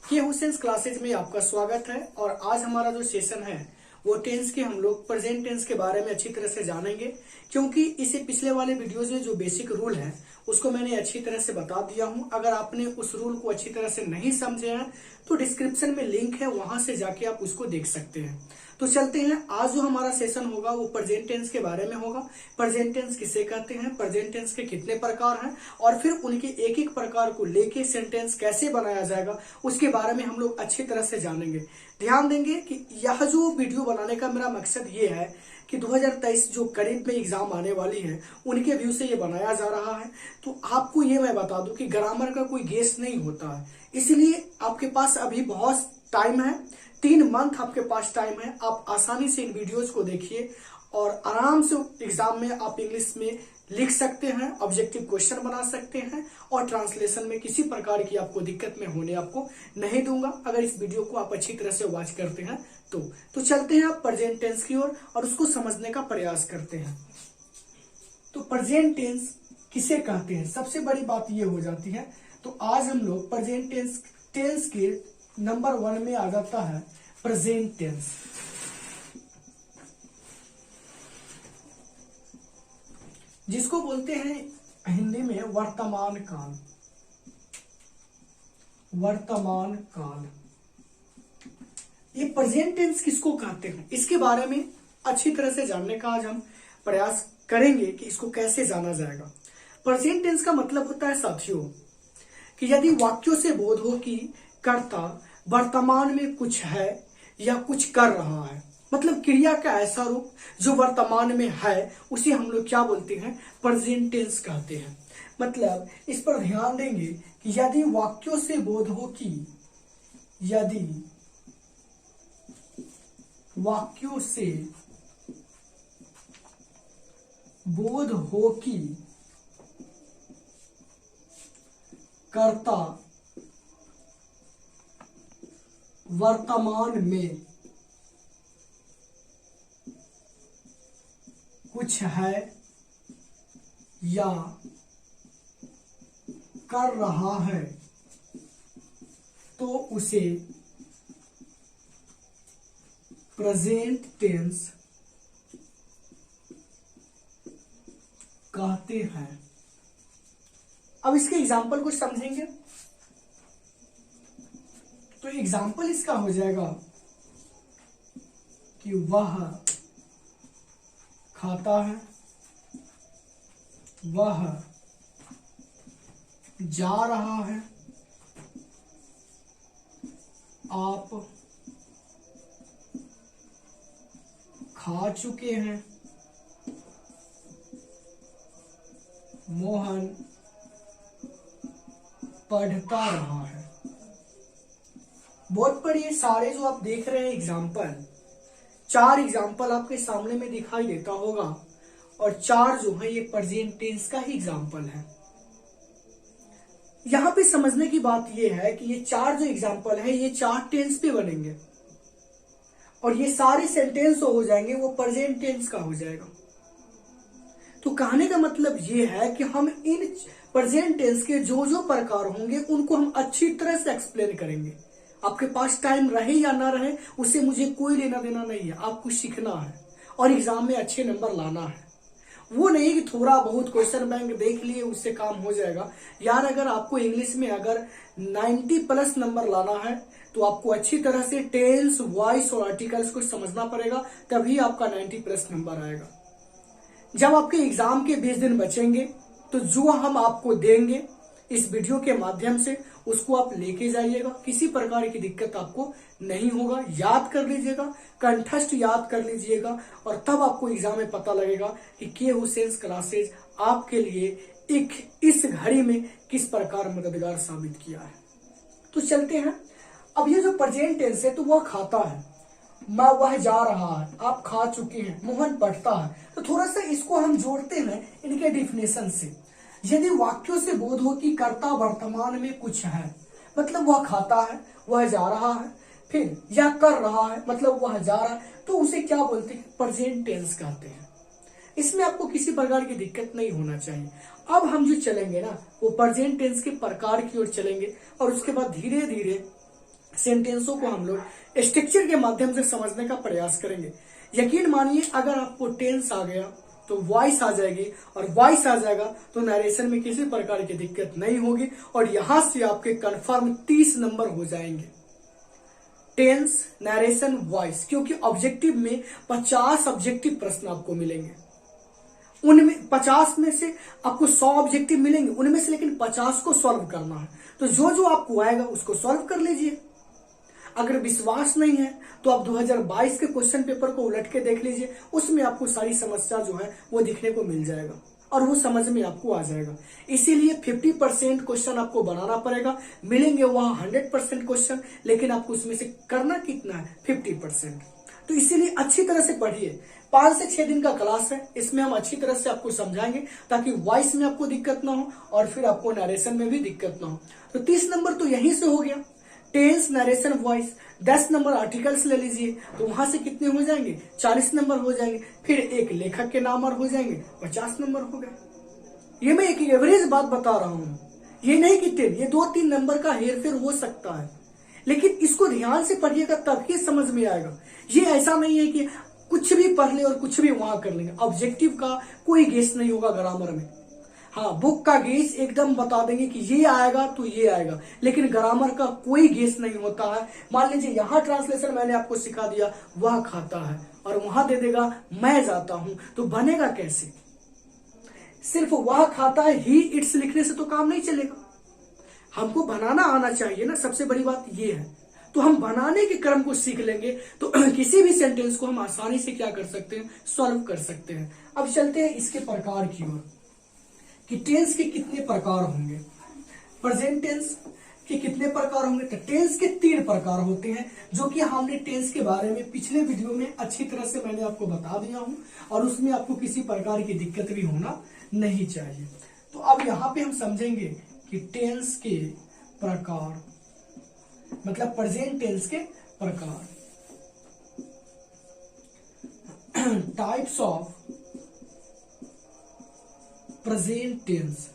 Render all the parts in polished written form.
के हुसैन क्लासेज में आपका स्वागत है। और आज हमारा जो सेशन है वो टेंस के हम लोग प्रेजेंट टेंस के बारे में अच्छी तरह से जानेंगे, क्योंकि इसे पिछले वाले वीडियोज में जो बेसिक रूल है उसको मैंने अच्छी तरह से बता दिया हूं। अगर आपने उस रूल को अच्छी तरह से नहीं समझे हैं तो डिस्क्रिप्शन में लिंक है, वहां से जाके आप उसको देख सकते हैं। तो चलते हैं, आज जो हमारा सेशन होगा वो प्रेजेंट टेंस के बारे में होगा। प्रेजेंट टेंस किसे कहते हैं, प्रेजेंट टेंस के कितने प्रकार हैं और फिर उनके एक एक प्रकार को लेके सेंटेंस कैसे बनाया जाएगा उसके बारे में हम लोग अच्छी तरह से जानेंगे। ध्यान देंगे कि यह जो वीडियो बनाने का मेरा मकसद ये है कि 2023 जो करीब में एग्जाम आने वाली है उनके व्यू से ये बनाया जा रहा है। तो आपको ये मैं बता दूं कि ग्रामर का कोई गेस नहीं होता है, इसलिए आपके पास अभी बहुत टाइम है, 3 मंथ आपके पास टाइम है। आप आसानी से इन वीडियोज को देखिए और आराम से एग्जाम में आप इंग्लिश में लिख सकते हैं, ऑब्जेक्टिव क्वेश्चन बना सकते हैं और ट्रांसलेशन में किसी प्रकार की आपको दिक्कत में होने आपको नहीं दूंगा अगर इस वीडियो को आप अच्छी तरह से वॉच करते हैं तो चलते हैं आप प्रेजेंट टेंस की ओर और उसको समझने का प्रयास करते हैं। तो प्रेजेंट टेंस किसे कहते हैं, सबसे बड़ी बात ये हो जाती है। तो आज हम लोग प्रेजेंट टेंस के नंबर 1 में आ जाता है प्रेजेंट टेंस। जिसको बोलते हैं हिंदी में वर्तमान काल। वर्तमान काल, ये प्रेजेंट टेंस किसको कहते हैं इसके बारे में अच्छी तरह से जानने का आज हम प्रयास करेंगे कि इसको कैसे जाना जाएगा। प्रेजेंट टेंस का मतलब होता है साथियों कि यदि वाक्यों से बोध हो कि कर्ता वर्तमान में कुछ है या कुछ कर रहा है, मतलब क्रिया का ऐसा रूप जो वर्तमान में है उसे हम लोग क्या बोलते हैं, प्रेजेंट टेंस कहते हैं। मतलब इस पर ध्यान देंगे कि यदि वाक्यों से बोध हो कि, यदि वाक्यों से बोध हो कि कर्ता वर्तमान में कुछ है या कर रहा है तो उसे प्रेजेंट टेंस कहते हैं। अब इसके एग्जाम्पल को समझेंगे तो एग्जाम्पल इसका हो जाएगा कि वह खाता है, वह जा रहा है, आप खा चुके हैं, मोहन पढ़ता रहा है। बहुत पर ये सारे जो आप देख रहे हैं एग्जाम्पल, 4 एग्जाम्पल आपके सामने में दिखाई देता होगा और 4 जो है ये प्रेजेंट टेंस का ही एग्जाम्पल है। यहां पे समझने की बात ये है कि ये 4 जो एग्जाम्पल है ये 4 टेंस पे बनेंगे और ये सारे सेंटेंस हो जाएंगे वो प्रेजेंट टेंस का हो जाएगा। तो कहने का मतलब ये है कि हम इन प्रेजेंट टेंस के जो जो प्रकार होंगे उनको हम अच्छी तरह से एक्सप्लेन करेंगे। आपके पास टाइम रहे या ना रहे उससे मुझे कोई लेना देना नहीं है, आपको सीखना है और एग्जाम में अच्छे नंबर लाना है। वो नहीं कि थोड़ा बहुत क्वेश्चन बैंक देख लिए उससे काम हो जाएगा। यार अगर आपको इंग्लिश में अगर 90+ नंबर लाना है तो आपको अच्छी तरह से टेंस, वॉइस और आर्टिकल्स को समझना पड़ेगा, तभी आपका 90+ नंबर आएगा। जब आपके एग्जाम के 20 दिन बचेंगे तो जो हम आपको देंगे इस वीडियो के माध्यम से उसको आप लेके जाइएगा, किसी प्रकार की दिक्कत आपको नहीं होगा। याद कर लीजिएगा, कंठस्थ याद कर लीजिएगा और तब आपको एग्जाम में पता लगेगा कि के हुसैन क्लासेज आपके लिए एक इस घड़ी में किस प्रकार मददगार साबित किया है। तो चलते हैं, अब ये जो प्रेजेंट टेंस है तो वह खाता है, वह जा रहा है, आप खा चुके हैं, मोहन पढ़ता है। तो थोड़ा सा इसको हम जोड़ते हैं इनके डिफिनेशन से। यदि वाक्यों से बोध हो कि कर्ता वर्तमान में कुछ है, मतलब वह खाता है, वह जा रहा है, फिर या कर रहा है मतलब वह जा रहा है, तो उसे क्या बोलते हैं, प्रेजेंट टेंस कहते हैं। इसमें आपको किसी प्रकार की दिक्कत नहीं होना चाहिए। अब हम जो चलेंगे ना वो प्रेजेंट टेंस के प्रकार की ओर चलेंगे और उसके बाद धीरे धीरे सेंटेंसों को हम लोग स्ट्रक्चर के माध्यम से समझने का प्रयास करेंगे। यकीन मानिए अगर आपको टेंस आ गया तो वॉइस आ जाएगी, और वॉइस आ जाएगा तो नरेशन में किसी प्रकार की दिक्कत नहीं होगी, और यहां से आपके कंफर्म 30 नंबर हो जाएंगे। टेंस, नरेशन, वॉइस, क्योंकि ऑब्जेक्टिव में 50 ऑब्जेक्टिव प्रश्न आपको मिलेंगे। उनमें 50 में से आपको 100 ऑब्जेक्टिव मिलेंगे, उनमें से लेकिन 50 को सॉल्व करना है। तो जो जो आपको आएगा उसको सॉल्व कर लीजिए। अगर विश्वास नहीं है तो आप 2022 के क्वेश्चन पेपर को उलट के देख लीजिए, उसमें आपको सारी समस्या जो है वो दिखने को मिल जाएगा और वो समझ में आपको आ जाएगा। इसीलिए 50% क्वेश्चन आपको बनाना पड़ेगा। मिलेंगे वहां 100% क्वेश्चन, लेकिन आपको उसमें से करना कितना है, 50%। तो इसीलिए अच्छी तरह से पढ़िए। 5 से 6 दिन का क्लास है, इसमें हम अच्छी तरह से आपको समझाएंगे ताकि वॉइस में आपको दिक्कत ना हो और फिर आपको नरेशन में भी दिक्कत ना हो। तो 30 नंबर तो यहीं से हो गया, tense, narration, voice. 10 number articles ले लीजिए तो वहां से कितने हो जाएंगे, 40 नंबर हो जाएंगे। फिर एक लेखक के नाम और हो जाएंगे, 50 नंबर हो गए। ये मैं एक एवरेज बात बता रहा हूं, ये नहीं कि 10, ये 2-3 नंबर का हेरफेर हो सकता है, लेकिन इसको ध्यान से पढ़िएगा तभी समझ में आएगा। ये ऐसा नहीं है कि कुछ भी पढ़ ले और कुछ भी वहां कर लेंगे। ऑब्जेक्टिव का कोई गेस नहीं होगा ग्रामर में। हाँ, बुक का गेस एकदम बता देंगे कि ये आएगा तो ये आएगा, लेकिन ग्रामर का कोई गेस नहीं होता है। मान लीजिए यहाँ ट्रांसलेशन मैंने आपको सिखा दिया, वह खाता है, और वहां दे देगा मैं जाता हूं, तो बनेगा कैसे? सिर्फ वह खाता है ही इट्स लिखने से तो काम नहीं चलेगा, हमको बनाना आना चाहिए ना, सबसे बड़ी बात ये है। तो हम बनाने के क्रम को सीख लेंगे तो किसी भी सेंटेंस को हम आसानी से क्या कर सकते हैं, सॉल्व कर सकते हैं। अब चलते हैं इसके प्रकार की ओर कि टेंस के कितने प्रकार होंगे, प्रेजेंट टेंस के कितने प्रकार होंगे। तो टेंस के 3 प्रकार होते हैं, जो कि हमने टेंस के बारे में पिछले वीडियो में अच्छी तरह से मैंने आपको बता दिया हूं, और उसमें आपको किसी प्रकार की दिक्कत भी होना नहीं चाहिए। तो अब यहां पे हम समझेंगे कि टेंस के प्रकार, मतलब प्रेजेंट टेंस के प्रकार, टाइप्स ऑफ प्रेजेंट टेंस।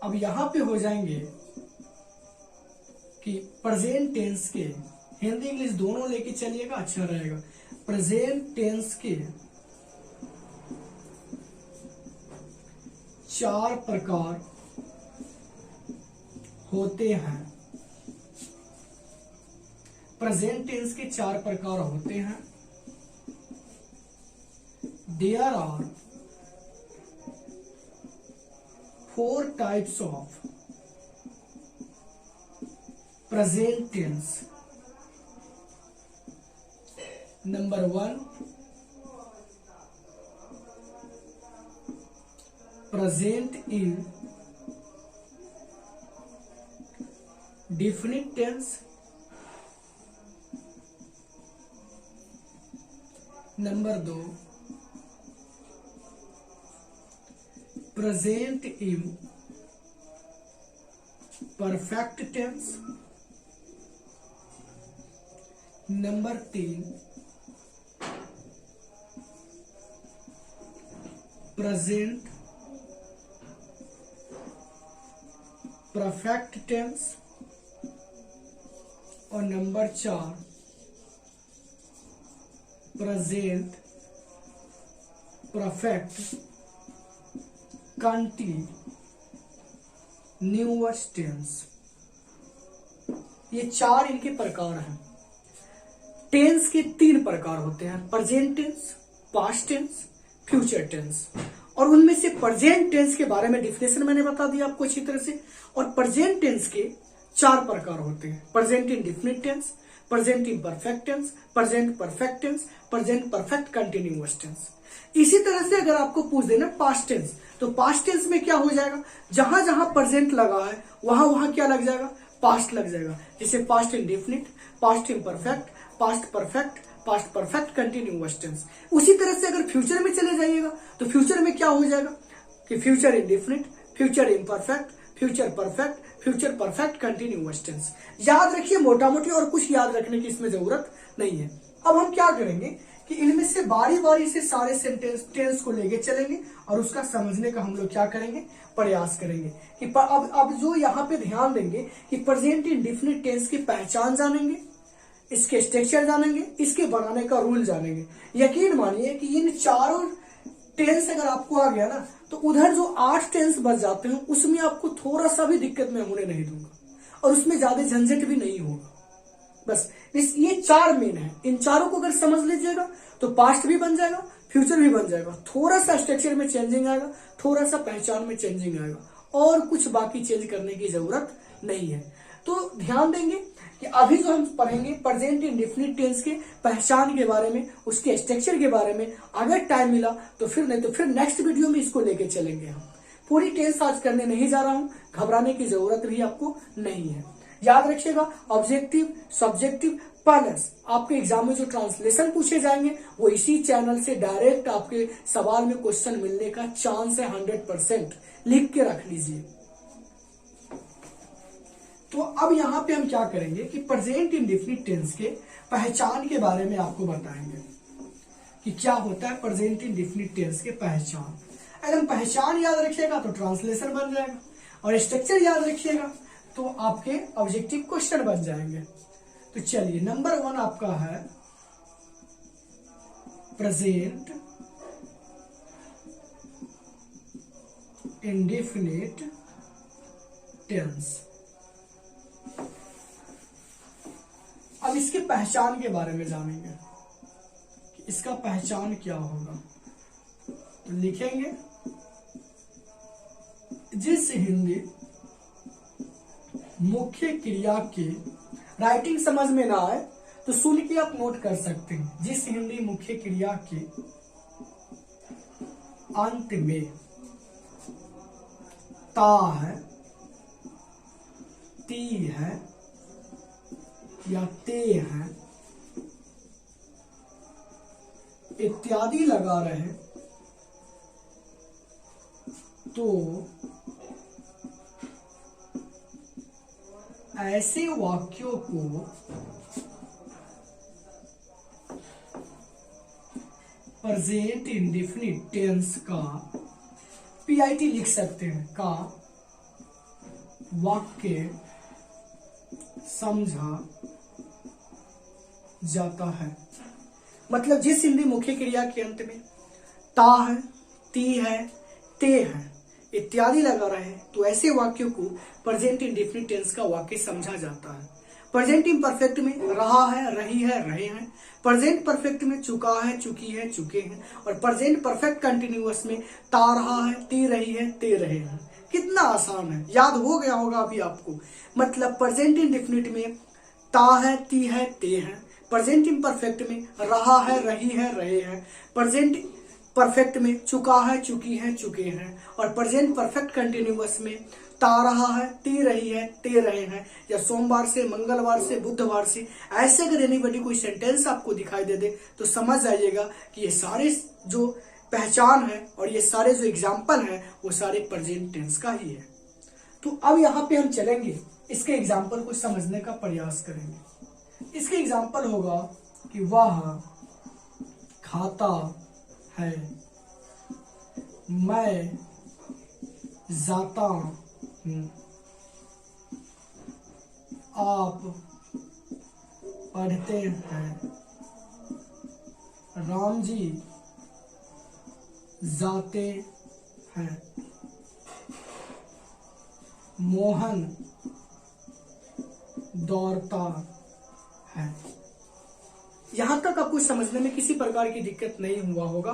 अब यहां पे हो जाएंगे कि प्रेजेंट टेंस के, हिंदी इंग्लिश दोनों लेके चलिएगा, अच्छा रहेगा। प्रेजेंट टेंस के 4 प्रकार होते हैं। प्रेजेंट टेंस के 4 प्रकार होते हैं। There are 4 types of present tense. Number 1, present in definite tense. Number 2, present in perfect tense. Number 3, present perfect tense. और number 4, present perfect continuous tense. ये 4 इनके प्रकार हैं। टेंस के 3 प्रकार होते हैं, present tense, past tense, future tense. और उनमें से प्रेजेंट टेंस के बारे में डिफिनेशन मैंने बता दिया आपको अच्छी तरह से। और प्रेजेंट टेंस के 4 प्रकार होते हैं, present indefinite tense, present imperfect tense, present perfect tense, present perfect continuous tense. इसी तरह से अगर आपको पूछ देना पास्ट टेंस, तो पास्ट टेंस में क्या हो जाएगा, जहां जहां प्रेजेंट लगा है वहां वहां क्या लग जाएगा, पास्ट लग जाएगा। जैसे past indefinite, past imperfect, past perfect, past perfect continuous tense. उसी तरह से अगर फ्यूचर में चले जाइएगा तो फ्यूचर में क्या हो जाएगा कि future indefinite, future imperfect, future perfect, future perfect continuous tense. याद रखिए मोटा मोटी, और कुछ याद रखने की इसमें जरूरत नहीं है। अब हम क्या करेंगे कि इनमें से बारी बारी से सारे सेंटेंस टेंस को लेके चलेंगे और उसका समझने का हम लोग क्या करेंगे, प्रयास करेंगे। कि अब जो यहाँ पे ध्यान देंगे कि प्रेजेंट इंडेफिनिट टेंस की पहचान जानेंगे, इसके स्ट्रक्चर जानेंगे, इसके बनाने का रूल जानेंगे। यकीन मानिए कि इन चारों टेंस अगर आपको आ गया ना, तो उधर जो 8 टेंस बच जाते हैं उसमें आपको थोड़ा सा भी दिक्कत मैं होने नहीं दूंगा और उसमें ज्यादा झंझट भी नहीं होगा। बस ये 4 मेन है, इन चारों को अगर समझ लीजिएगा तो पास्ट भी बन जाएगा, फ्यूचर भी बन जाएगा। थोड़ा सा स्ट्रक्चर में चेंजिंग आएगा, थोड़ा सा पहचान में चेंजिंग आएगा और कुछ बाकी चेंज करने की जरूरत नहीं है। तो ध्यान देंगे कि अभी जो हम पढ़ेंगे प्रेजेंट इंडेफिनिट टेंस के पहचान के बारे में, उसके स्ट्रक्चर के बारे में, अगर टाइम मिला तो फिर, नहीं तो फिर नेक्स्ट वीडियो में इसको लेके चलेंगे। हम पूरी टेंस आज करने नहीं जा रहा हूं, घबराने की जरूरत भी आपको नहीं है। याद रखिएगा, ऑब्जेक्टिव, सब्जेक्टिव प्लस आपके एग्जाम में जो ट्रांसलेशन पूछे जाएंगे वो इसी चैनल से डायरेक्ट आपके सवाल में क्वेश्चन मिलने का चांस है 100%। लिख के रख लीजिए। तो अब यहां पे हम क्या करेंगे कि प्रेजेंट इंडेफिनिट टेंस के पहचान के बारे में आपको बताएंगे कि क्या होता है प्रेजेंट इंडेफिनिट टेंस के पहचान। अगर पहचान याद रखिएगा तो ट्रांसलेशन बन जाएगा और स्ट्रक्चर याद रखिएगा तो आपके ऑब्जेक्टिव क्वेश्चन बन जाएंगे। तो चलिए, नंबर 1 आपका है प्रेजेंट इंडेफिनिट टेंस। अब इसके पहचान के बारे में जानेंगे कि इसका पहचान क्या होगा। तो लिखेंगे, जिस हिंदी मुख्य क्रिया के, राइटिंग समझ में ना आए तो सुन के आप नोट कर सकते हैं। जिस हिंदी मुख्य क्रिया के अंत में ता है, ती है या ते है इत्यादि लगा रहे तो ऐसे वाक्यों को प्रेजेंट इंडेफिनिट टेंस का पीआईटी लिख सकते हैं, का वाक्य समझा जाता है। मतलब जिस हिंदी मुख्य क्रिया के अंत में ता है, ती है, ते है इत्यादि लगा रहे तो ऐसे वाक्यों को प्रेजेंट इंडेफिनिट टेंस का वाक्य समझा जाता है। प्रेजेंट इम्परफेक्ट में रहा है, रही है, रहे हैं। प्रेजेंट परफेक्ट में चुका है, चुकी है, चुके हैं। और प्रेजेंट परफेक्ट कंटिन्यूअस में ता रहा है, ती रही है, ते रहे हैं। कितना आसान है, याद हो गया होगा अभी आपको। मतलब प्रेजेंट इंडेफिनिट में ता है, ती है, ते है। प्रेजेंट इम्परफेक्ट में रहा है, रही है, रहे हैं। प्रेजेंट परफेक्ट में चुका है, चुकी है, चुके हैं। और प्रेजेंट परफेक्ट कंटिन्यूअस में ता रहा है, ती रही है, ते रहे हैं। या सोमवार से, मंगलवार से, बुधवार से, ऐसे अगर एनीबॉडी कोई सेंटेंस आपको दिखाई दे तो समझ जाइएगा कि ये सारे जो पहचान है और ये सारे जो एग्जाम्पल है वो सारे प्रेजेंट टेंस का ही है। तो अब यहाँ पे हम चलेंगे, इसके एग्जाम्पल को समझने का प्रयास करेंगे। इसके एग्जाम्पल होगा कि वह खाता है, मैं जाता हूं, आप पढ़ते हैं, राम जी जाते हैं, मोहन दौड़ता है। यहां तक आपको समझने में किसी प्रकार की दिक्कत नहीं हुआ होगा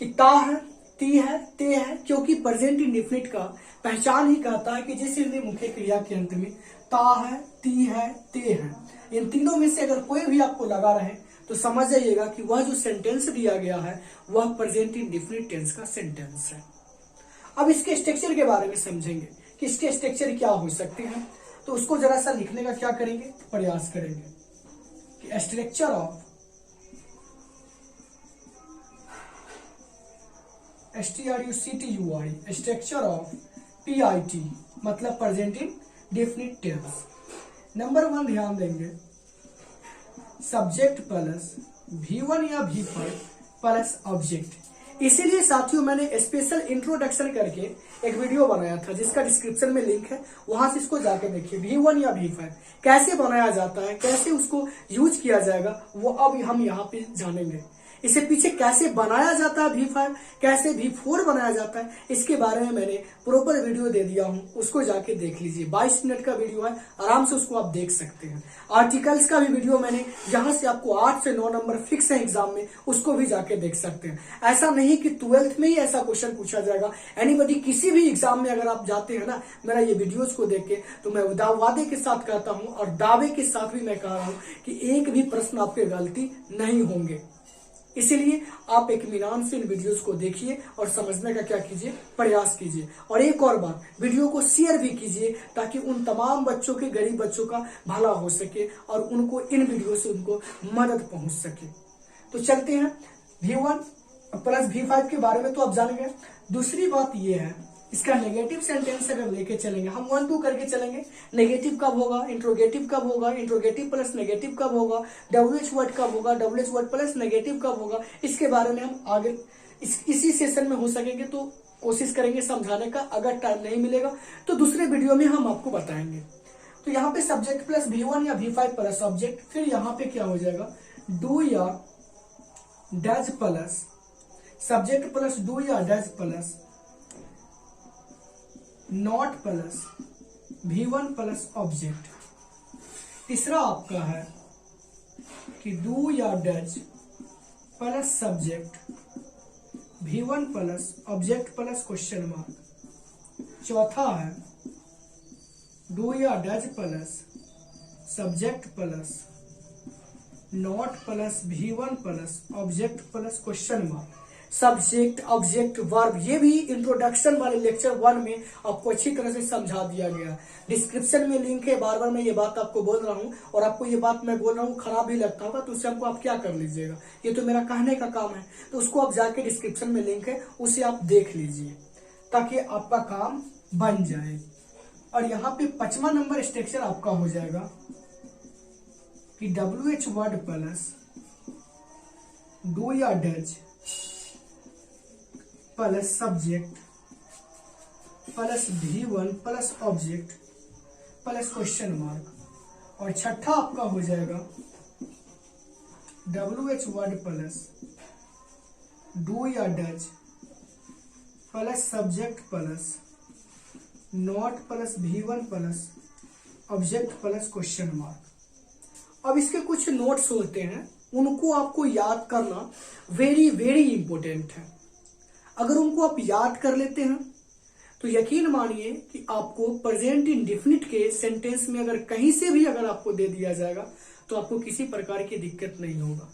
कि ता है, ती है, ते है, क्योंकि प्रेजेंट इंडेफिनिट का पहचान ही कहता है कि जिस हिंदी मुख्य क्रिया के अंत में ता है, ती है, ते है, इन तीनों में से अगर कोई भी आपको लगा रहे तो समझ जाइएगा कि वह जो सेंटेंस दिया गया है वह प्रेजेंट इंडेफिनिट टेंस का सेंटेंस है। अब इसके स्ट्रक्चर के बारे में समझेंगे कि इसके स्ट्रक्चर क्या हो सकते हैं। तो उसको जरा सा लिखने का क्या करेंगे, प्रयास करेंगे कि structure of STRUCTUI, structure of PIT मतलब प्रेजेंट इंडेफिनिट टेंस। नंबर 1 ध्यान देंगे, सब्जेक्ट प्लस V1 या V5 प्लस ऑब्जेक्ट। इसीलिए साथियों मैंने स्पेशल इंट्रोडक्शन करके एक वीडियो बनाया था जिसका डिस्क्रिप्शन में लिंक है, वहां से इसको जाके देखिए। V1 या V5 कैसे बनाया जाता है, कैसे उसको यूज किया जाएगा, वो अब हम यहाँ पे जानेंगे। इसे पीछे कैसे बनाया जाता है V5, कैसे V4 बनाया जाता है, इसके बारे में मैंने प्रॉपर वीडियो दे दिया हूं, उसको जाके देख लीजिए। 22 मिनट का वीडियो है, आराम से उसको आप देख सकते हैं। आर्टिकल्स का भी वीडियो मैंने, जहां से आपको 8 से 9 नंबर फिक्स है एग्जाम में, उसको भी जाके देख सकते हैं। ऐसा नहीं कि 12th में ही ऐसा क्वेश्चन पूछा जाएगा। एनीबडी किसी भी एग्जाम में अगर आप जाते हैं ना मेरा ये वीडियोज को देख के, तो मैं वादे के साथ कहता हूं और दावे के साथ भी मैं कह रहा हूं कि एक भी प्रश्न आपके गलती नहीं होंगे। इसीलिए आप इत्मीनान से इन वीडियोस को देखिए और समझने का क्या कीजिए, प्रयास कीजिए। और एक और बात, वीडियो को शेयर भी कीजिए ताकि उन तमाम बच्चों के, गरीब बच्चों का भला हो सके और उनको इन वीडियो से उनको मदद पहुंच सके। तो चलते हैं V1 प्लस V5 के बारे में तो आप जान गए। दूसरी बात यह है, इसका नेगेटिव सेंटेंस अगर लेके चलेंगे, हम 1 2 करके चलेंगे। नेगेटिव कब होगा, इंट्रोगेटिव कब होगा, इंट्रोगेटिव प्लस नेगेटिव कब होगा, WH वर्ड कब होगा, WH वर्ड प्लस नेगेटिव कब होगा, इसके बारे में हम आगे इसी सेशन में हो सकेंगे तो कोशिश करेंगे समझाने का। अगर टाइम नहीं मिलेगा तो दूसरे वीडियो में हम आपको बताएंगे। तो यहाँ पे सब्जेक्ट प्लस V1 या V5 प्लस ऑब्जेक्ट, फिर यहाँ पे क्या हो जाएगा, डू या does plus subject plus do या does plus not plus V1 plus object. तीसरा आपका है कि डू या does plus subject V1 plus object plus question mark. चौथा है डू या does plus subject plus not plus V1 plus object plus question mark. Subject, object, verb, ये भी इंट्रोडक्शन वाले लेक्चर 1 में आपको अच्छी तरह से समझा दिया गया। डिस्क्रिप्शन में लिंक है, बार बार मैं ये बात आपको बोल रहा हूँ और आपको ये बात मैं बोल रहा हूँ खराब भी लगता होगा तो उससे हमको आप क्या कर लीजिएगा, ये तो मेरा कहने का काम है। तो उसको आप जाके डिस्क्रिप्शन में लिंक है, उसे आप देख लीजिए ताकि आपका काम बन जाए। और यहाँ पे 5वां नंबर स्ट्रक्चर आपका हो जाएगा कि WH वर्ड प्लस डू या does plus subject plus V1 plus object plus question mark. और छठा आपका हो जाएगा WH वर्ड प्लस डू या does plus subject plus not plus V1 plus object plus question mark. अब इसके कुछ नोट्स होते हैं, उनको आपको याद करना वेरी वेरी इंपॉर्टेंट है। अगर उनको आप याद कर लेते हैं तो यकीन मानिए कि आपको प्रेजेंट इंडेफिनिट के सेंटेंस में अगर कहीं से भी अगर आपको दे दिया जाएगा तो आपको किसी प्रकार की दिक्कत नहीं होगा।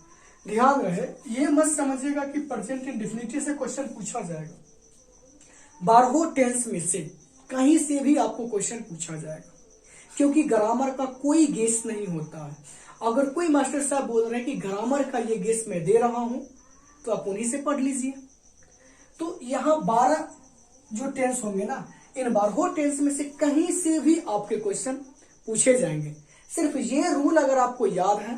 ध्यान रहे, ये मत समझिएगा कि प्रेजेंट इंडेफिनिट से क्वेश्चन पूछा जाएगा। 12 टेंस में से कहीं से भी आपको क्वेश्चन पूछा जाएगा, क्योंकि ग्रामर का कोई गेस नहीं होता है। अगर कोई मास्टर साहब बोल रहे हैं कि ग्रामर का ये गेस मैं दे रहा हूं तो आप उन्हीं से पढ़ लीजिए। तो यहाँ 12 जो टेंस होंगे ना, इन 12 टेंस में से कहीं से भी आपके क्वेश्चन पूछे जाएंगे। सिर्फ ये रूल अगर आपको याद है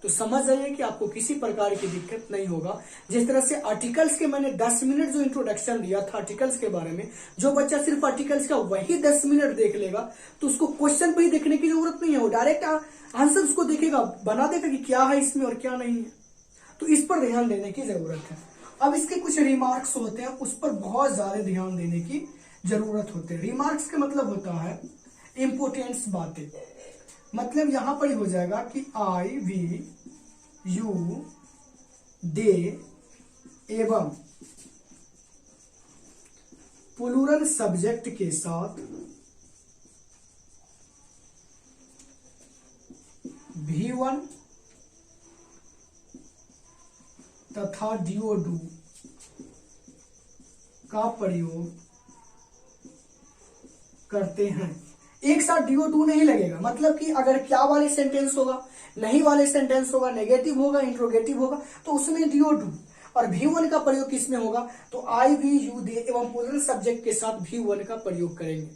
तो समझ जाइए कि आपको किसी प्रकार की दिक्कत नहीं होगा। जिस तरह से आर्टिकल्स के मैंने 10 मिनट जो इंट्रोडक्शन दिया था आर्टिकल्स के बारे में, जो बच्चा सिर्फ आर्टिकल्स का वही 10 मिनट देख लेगा तो उसको क्वेश्चन पे ही देखने की जरूरत नहीं है, वो डायरेक्ट आंसर उसको देखेगा, बना देगा कि क्या है इसमें और क्या नहीं है। तो इस पर ध्यान देने की जरूरत है। अब इसके कुछ रिमार्क्स होते हैं, उस पर बहुत ज्यादा ध्यान देने की जरूरत होती है। रिमार्क्स का मतलब होता है इंपोर्टेंस बातें। मतलब यहां पर ही हो जाएगा कि आई, वी, यू, दे एवं प्लूरल सब्जेक्ट के साथ V1 तथा डीओ डू का प्रयोग करते हैं। एक साथ डीओ डू नहीं लगेगा, मतलब कि अगर क्या वाले सेंटेंस होगा, नहीं वाले सेंटेंस होगा, नेगेटिव होगा, इंट्रोगेटिव होगा, तो उसमें डीओ डू। और V1 का प्रयोग किसमें होगा, तो आई, वी, यू, दे एवं प्लूरल सब्जेक्ट के साथ V1 का प्रयोग करेंगे।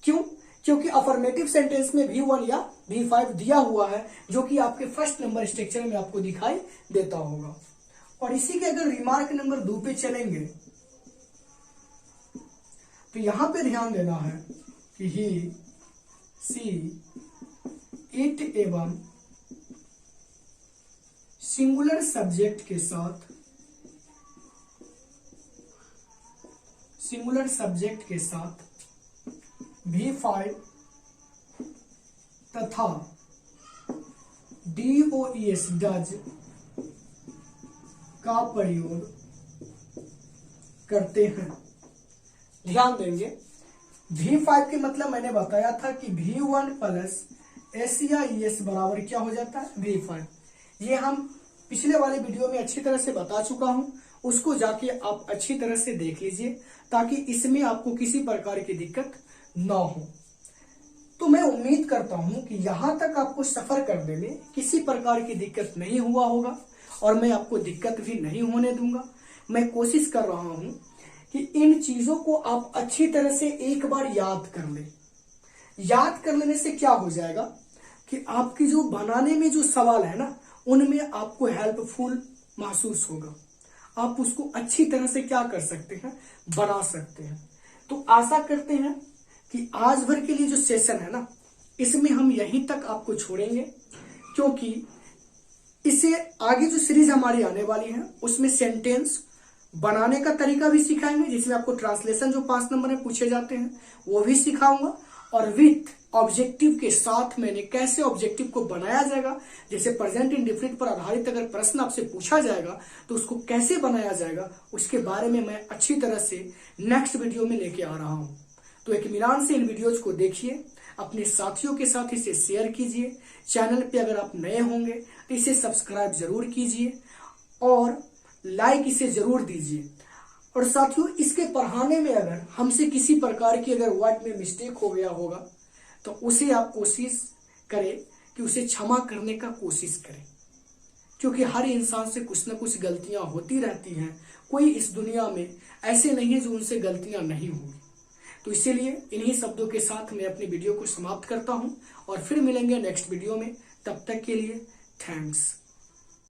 क्यों? क्योंकि अफर्मेटिव सेंटेंस में V1 या V5 दिया हुआ है, जो कि आपके फर्स्ट नंबर स्ट्रक्चर में आपको दिखाई देता होगा। और इसी के अगर रिमार्क नंबर 2 पे चलेंगे तो यहां पे ध्यान देना है कि ही, सी, इट एवं सिंगुलर सब्जेक्ट के साथ V5 तथा DOES डज का प्रयोग करते हैं। ध्यान देंगे, V5 के मतलब मैंने बताया था कि V1 प्लस एस या ES बराबर क्या हो जाता है, V5। ये हम पिछले वाले वीडियो में अच्छी तरह से बता चुका हूं, उसको जाके आप अच्छी तरह से देख लीजिए ताकि इसमें आपको किसी प्रकार की दिक्कत ना हो। तो मैं उम्मीद करता हूं कि यहां तक आपको सफर करने में किसी प्रकार की दिक्कत नहीं हुआ होगा और मैं आपको दिक्कत भी नहीं होने दूंगा। मैं कोशिश कर रहा हूं कि इन चीजों को आप अच्छी तरह से एक बार याद कर लें। याद कर लेने से क्या हो जाएगा कि आपकी जो बनाने में जो सवाल है ना, उनमें आपको हेल्पफुल महसूस होगा। आप उसको अच्छी तरह से क्या कर सकते हैं, बना सकते हैं। तो आशा करते हैं कि आज भर के लिए जो सेशन है ना, इसमें हम यहीं तक आपको छोड़ेंगे, क्योंकि इससे आगे जो सीरीज हमारी आने वाली है उसमें सेंटेंस बनाने का तरीका भी सिखाएंगे, जिसमें आपको ट्रांसलेशन जो 5 नंबर में पूछे जाते हैं वो भी सिखाऊंगा, और विथ ऑब्जेक्टिव के साथ मैंने कैसे ऑब्जेक्टिव को बनाया जाएगा, जैसे प्रेजेंट इंडेफिनिट पर आधारित अगर प्रश्न आपसे पूछा जाएगा तो उसको कैसे बनाया जाएगा, उसके बारे में मैं अच्छी तरह से नेक्स्ट वीडियो में लेके आ रहा हूं। तो इत्मीनान से इन वीडियोज को देखिए, अपने साथियों के साथ इसे शेयर कीजिए। चैनल पे अगर आप नए होंगे तो इसे सब्सक्राइब जरूर कीजिए और लाइक इसे जरूर दीजिए। और साथियों, इसके पढ़ाने में अगर हमसे किसी प्रकार की अगर वर्ड में मिस्टेक हो गया होगा तो उसे आप कोशिश करें कि उसे क्षमा करने का कोशिश करें, क्योंकि हर इंसान से कुछ न कुछ गलतियां होती रहती हैं। कोई इस दुनिया में ऐसे नहीं है जो उनसे गलतियां नहीं होंगी। तो इसीलिए इन्हीं शब्दों के साथ मैं अपनी वीडियो को समाप्त करता हूं और फिर मिलेंगे नेक्स्ट वीडियो में। तब तक के लिए थैंक्स।